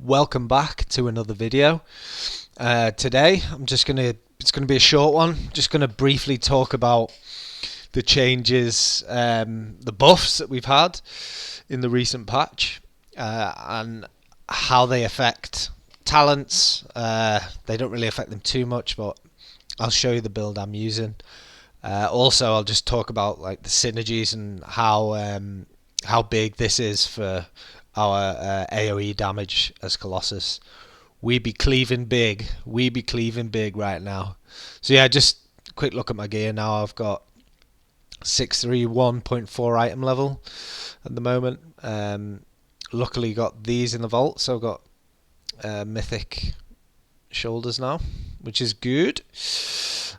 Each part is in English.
Welcome back to another video. Today it's gonna be a short one. Just gonna briefly talk about the changes, the buffs that we've had in the recent patch, and how they affect talents. They don't really affect them too much, but I'll show you the build I'm using. Also, I'll just talk about like the synergies and how big this is for our AoE damage as Colossus. We be cleaving big. We be cleaving big right now. So yeah, just a quick look at my gear now. I've got 631.4 item level at the moment. Luckily got these in the vault, so I've got mythic shoulders now, which is good.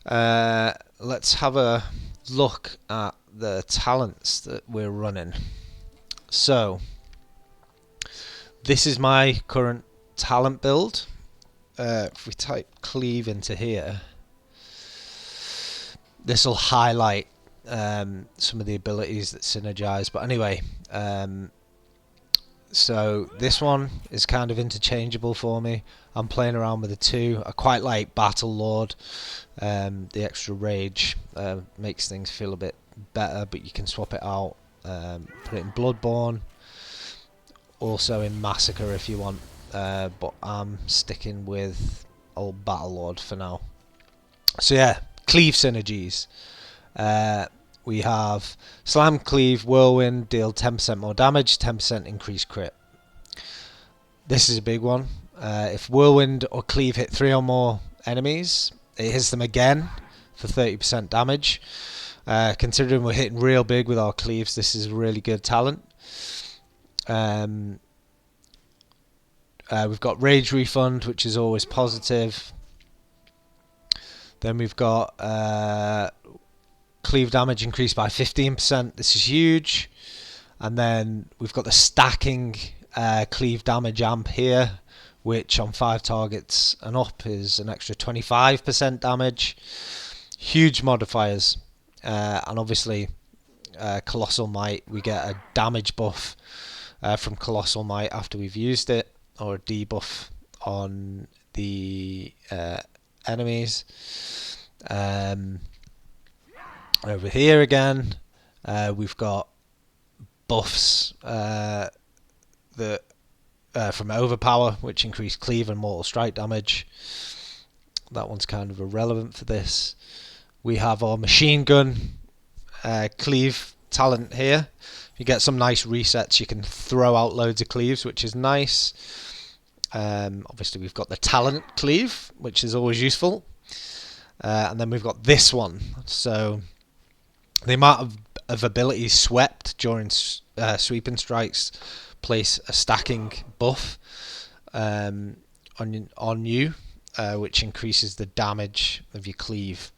Let's have a look at the talents that we're running. So this is my current talent build. If we type Cleave into here, this will highlight some of the abilities that synergize. But anyway, so this one is kind of interchangeable for me. I'm playing around with the two. I quite like Battle Lord. The extra rage makes things feel a bit better, but you can swap it out. Put it in Bloodborne. Also in Massacre if you want, but I'm sticking with old Battle Lord for now. So yeah, Cleave synergies. We have Slam, Cleave, Whirlwind, deal 10% more damage, 10% increased crit. This is a big one. If Whirlwind or Cleave hit 3 or more enemies, it hits them again for 30% damage. Considering we're hitting real big with our Cleaves, this is a really good talent. We've got Rage Refund, which is always positive. Then we've got Cleave damage increased by 15%. This is huge. And then we've got the stacking Cleave damage amp here, which on 5 targets and up is an extra 25% damage. Huge modifiers. And obviously Colossal Might, we get a damage buff from Colossal Might after we've used it, or a debuff on the enemies. Over here again, we've got buffs that from Overpower, which increase Cleave and Mortal Strike damage. That one's kind of irrelevant for this. We have our Machine Gun Cleave talent here. You get some nice resets. You can throw out loads of cleaves, which is nice. Obviously, we've got the talent Cleave, which is always useful. And then we've got this one. So the amount of abilities swept during sweeping strikes place a stacking buff on you, which increases the damage of your Cleave.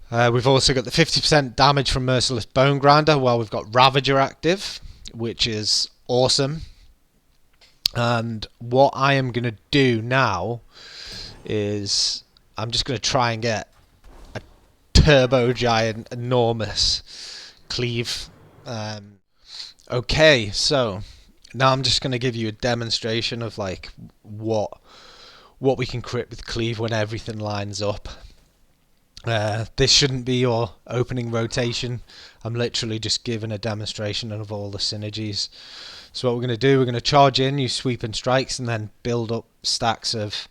We've also got the 50% damage from Merciless Bone Grinder, while we've got Ravager active, which is awesome. And what I am going to do now is I'm just going to try and get a turbo giant enormous Cleave. Okay, so now I'm just going to give you a demonstration of like what we can crit with Cleave when everything lines up. This shouldn't be your opening rotation. I'm literally just giving a demonstration of all the synergies. So what we're going to do, we're going to charge in, use sweeping strikes, and then build up stacks of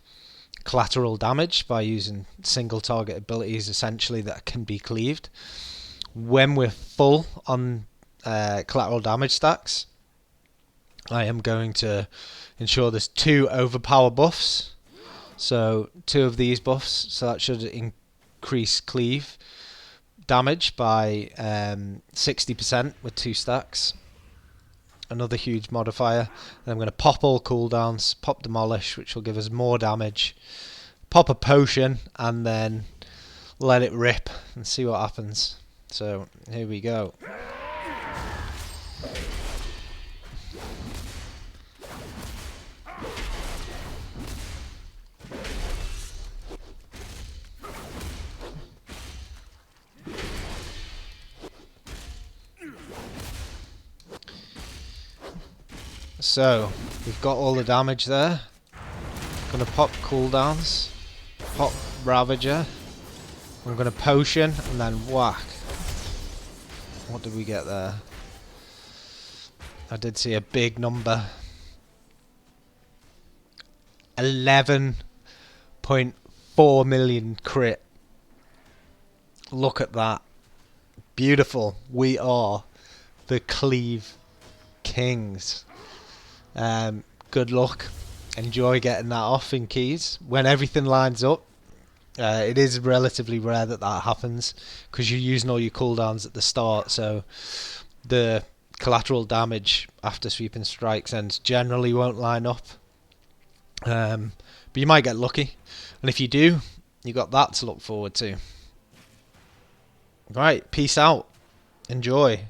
collateral damage by using single target abilities essentially that can be cleaved. When we're full on collateral damage stacks, I am going to ensure there's 2 overpower buffs. So 2 of these buffs, so that should increase Cleave damage by 60% with 2 stacks. Another huge modifier. And I'm going to pop all cooldowns, pop Demolish, which will give us more damage, pop a potion, and then let it rip and see what happens. So here we go. So, we've got all the damage there. Gonna pop cooldowns. Pop Ravager. I'm gonna potion and then whack. What did we get there? I did see a big number. 11.4 million crit. Look at that. Beautiful. We are the Cleave Kings. Good luck. Enjoy getting that off in keys. When everything lines up, it is relatively rare that that happens because you're using all your cooldowns at the start, so the collateral damage after sweeping strikes ends generally won't line up. But you might get lucky, and if you do, you got that to look forward to. Right, peace out. Enjoy.